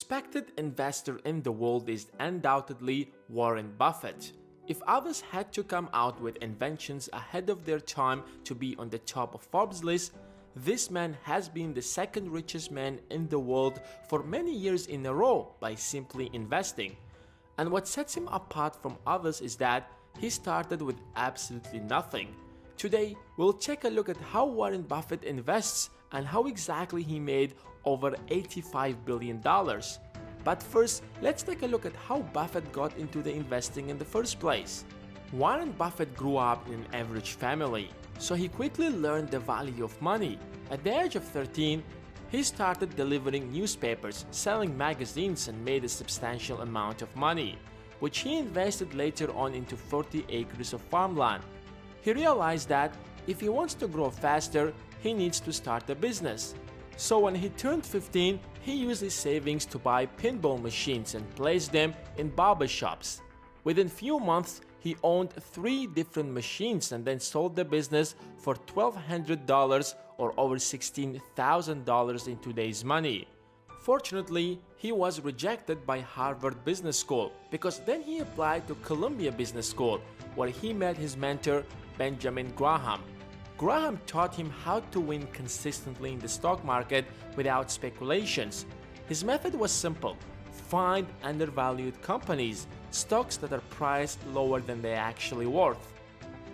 respected investor in the world is undoubtedly Warren Buffett. If others had to come out with inventions ahead of their time to be on the top of Forbes' list, this man has been the second richest man in the world for many years in a row by simply investing. And what sets him apart from others is that he started with absolutely nothing. Today, we'll take a look at how Warren Buffett invests and how exactly he made over $85 billion. But first, let's take a look at how Buffett got into the investing in the first place. Warren Buffett grew up in an average family, so he quickly learned the value of money. At the age of 13, he started delivering newspapers, selling magazines, and made a substantial amount of money, which he invested later on into 40 acres of farmland. He realized that if he wants to grow faster, he needs to start a business. So when he turned 15, he used his savings to buy pinball machines and place them in barber shops. Within few months, he owned 3 different machines and then sold the business for $1,200 or over $16,000 in today's money. Fortunately, he was rejected by Harvard Business School because then he applied to Columbia Business School, where he met his mentor, Benjamin Graham. Graham taught him how to win consistently in the stock market without speculations. His method was simple: find undervalued companies, stocks that are priced lower than they are actually worth.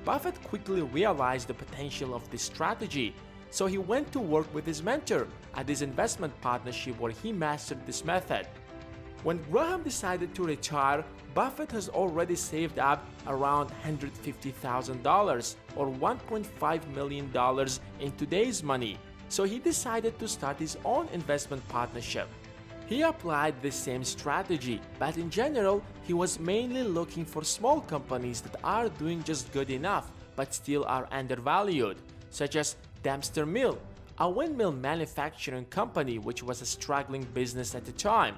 Buffett quickly realized the potential of this strategy, so he went to work with his mentor at his investment partnership where he mastered this method. When Graham decided to retire, Buffett has already saved up around $150,000 or $1.5 million in today's money, so he decided to start his own investment partnership. He applied the same strategy, but in general, he was mainly looking for small companies that are doing just good enough but still are undervalued, such as Dempster Mill, a windmill manufacturing company which was a struggling business at the time.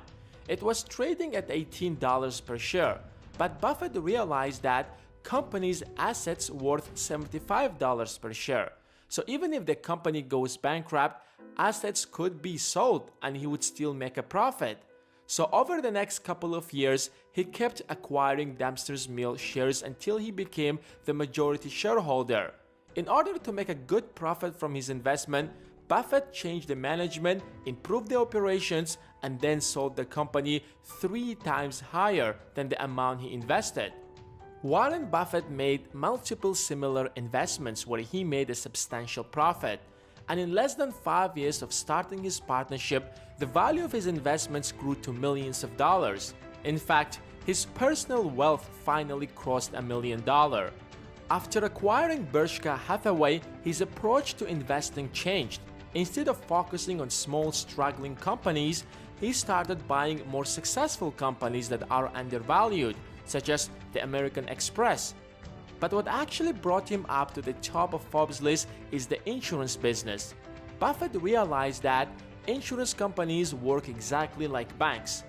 It was trading at $18 per share, but Buffett realized that companies' assets worth $75 per share. So even if the company goes bankrupt, assets could be sold and he would still make a profit. So over the next couple of years, he kept acquiring Dempster's Mill shares until he became the majority shareholder. In order to make a good profit from his investment, Buffett changed the management, improved the operations, and then sold the company 3 times higher than the amount he invested. Warren Buffett made multiple similar investments where he made a substantial profit, and in less than 5 years of starting his partnership, the value of his investments grew to millions of dollars. In fact, his personal wealth finally crossed $1 million. After acquiring Berkshire Hathaway, his approach to investing changed. Instead of focusing on small struggling companies, he started buying more successful companies that are undervalued, such as the American Express. But what actually brought him up to the top of Forbes' list is the insurance business. Buffett realized that insurance companies work exactly like banks.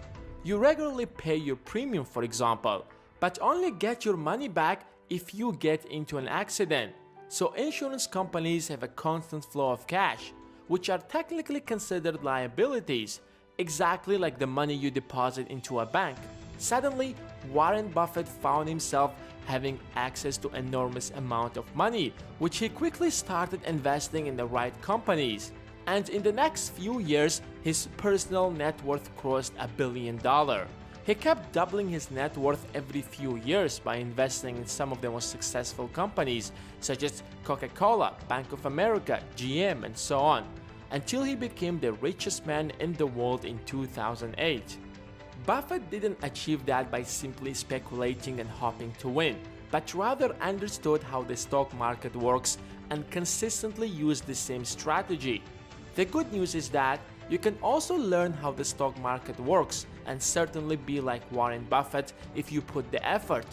You regularly pay your premium, for example, but only get your money back if you get into an accident. So insurance companies have a constant flow of cash, which are technically considered liabilities, exactly like the money you deposit into a bank. Suddenly, Warren Buffett found himself having access to an enormous amount of money, which he quickly started investing in the right companies. And in the next few years, his personal net worth crossed $1 billion. He kept doubling his net worth every few years by investing in some of the most successful companies, such as Coca-Cola, Bank of America, GM, and so on, until he became the richest man in the world in 2008. Buffett didn't achieve that by simply speculating and hoping to win, but rather understood how the stock market works and consistently used the same strategy. The good news is that you can also learn how the stock market works and certainly be like Warren Buffett if you put the effort.